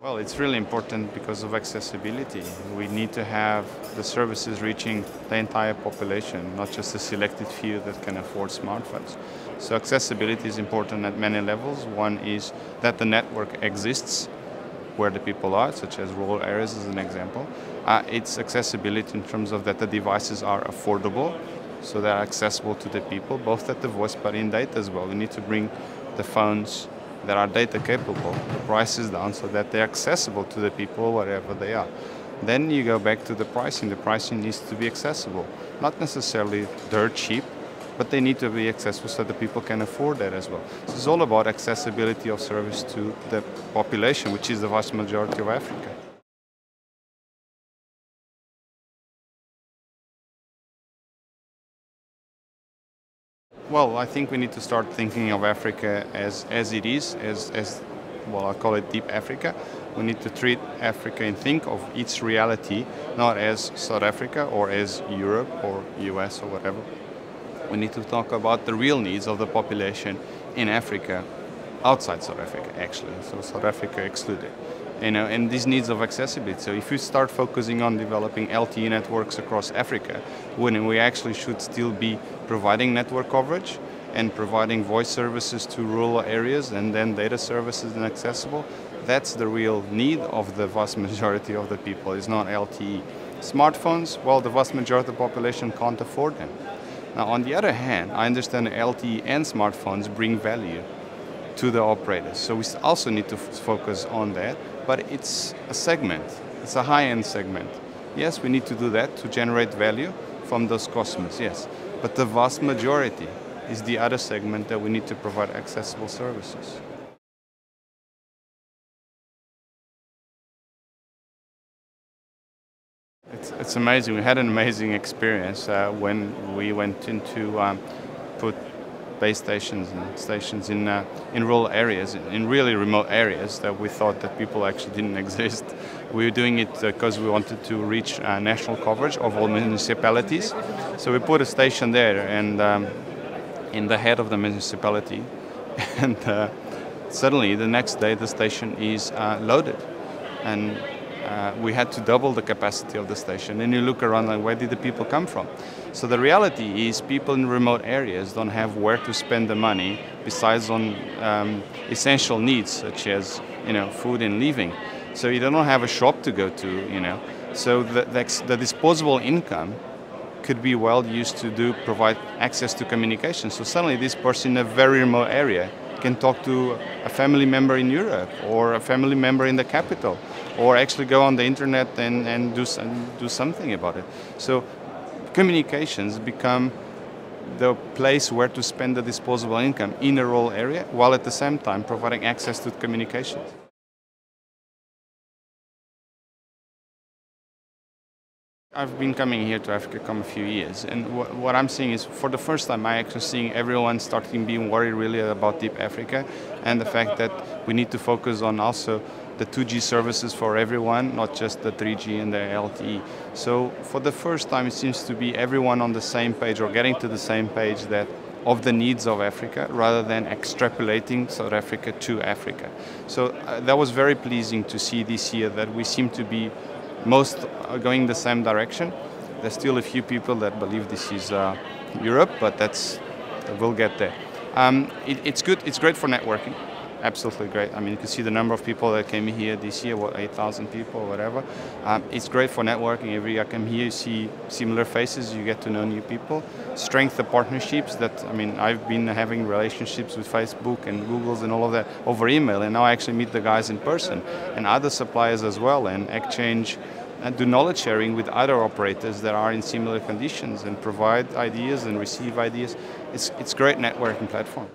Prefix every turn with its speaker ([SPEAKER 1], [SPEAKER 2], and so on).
[SPEAKER 1] Well, it's really important because of accessibility. We need to have the services reaching the entire population, not just a selected few that can afford smartphones. So accessibility is important at many levels. One is that the network exists where the people are, such as rural areas as an example. It's accessibility in terms of that the devices are affordable, so they're accessible to the people, both at the voice but in data as well. We need to bring the phones that are data capable, the prices down so that they're accessible to the people wherever they are. Then you go back to the pricing. The pricing needs to be accessible, not necessarily dirt cheap, but they need to be accessible so that people can afford that as well. So it's all about accessibility of service to the population, which is the vast majority of Africa. Well, I think we need to start thinking of Africa as it is, as well, I call it deep Africa. We need to treat Africa and think of its reality not as South Africa or as Europe or US or whatever. We need to talk about the real needs of the population in Africa, outside South Africa actually, so South Africa excluded. And these needs of accessibility. So if you start focusing on developing LTE networks across Africa, when we actually should still be providing network coverage and providing voice services to rural areas and then data services and accessible, that's the real need of the vast majority of the people, is not LTE. Smartphones, well, the vast majority of the population can't afford them. Now, on the other hand, I understand that LTE and smartphones bring value to the operators. So we also need to focus on that, but it's a segment. It's a high-end segment. Yes, we need to do that to generate value from those customers, yes. But the vast majority is the other segment that we need to provide accessible services. It's amazing. We had an amazing experience when we went into put base stations and stations in rural areas, in really remote areas that we thought that people actually didn't exist. We were doing it because we wanted to reach national coverage of all municipalities. So we put a station there and in the head of the municipality, and suddenly the next day the station is loaded. And we had to double the capacity of the station. And you look around like, where did the people come from? So the reality is people in remote areas don't have where to spend the money besides on essential needs such as food and living. So you don't have a shop to go to, So the disposable income could be well used to provide access to communication. So suddenly this person in a very remote area can talk to a family member in Europe or a family member in the capital, or actually go on the internet and do something about it. So communications become the place where to spend the disposable income in a rural area, while at the same time providing access to communications. I've been coming here to AfricaCom a few years, and what I'm seeing is, for the first time, I'm actually seeing everyone starting being worried really about deep Africa, and the fact that we need to focus on also the 2G services for everyone, not just the 3G and the LTE. So for the first time, it seems to be everyone on the same page, or getting to the same page, that of the needs of Africa, rather than extrapolating South Africa to Africa. So that was very pleasing to see this year, that we seem to be most going the same direction. There's still a few people that believe this is Europe, but we'll get there. It's good. It's great for networking. Absolutely great. I mean, you can see the number of people that came here this year, 8,000 people or whatever. It's great for networking. Every year I come here, you see similar faces, you get to know new people. Strength the partnerships I've been having relationships with Facebook and Google's and all of that over email, and now I actually meet the guys in person and other suppliers as well, and exchange and do knowledge sharing with other operators that are in similar conditions and provide ideas and receive ideas. It's a great networking platform.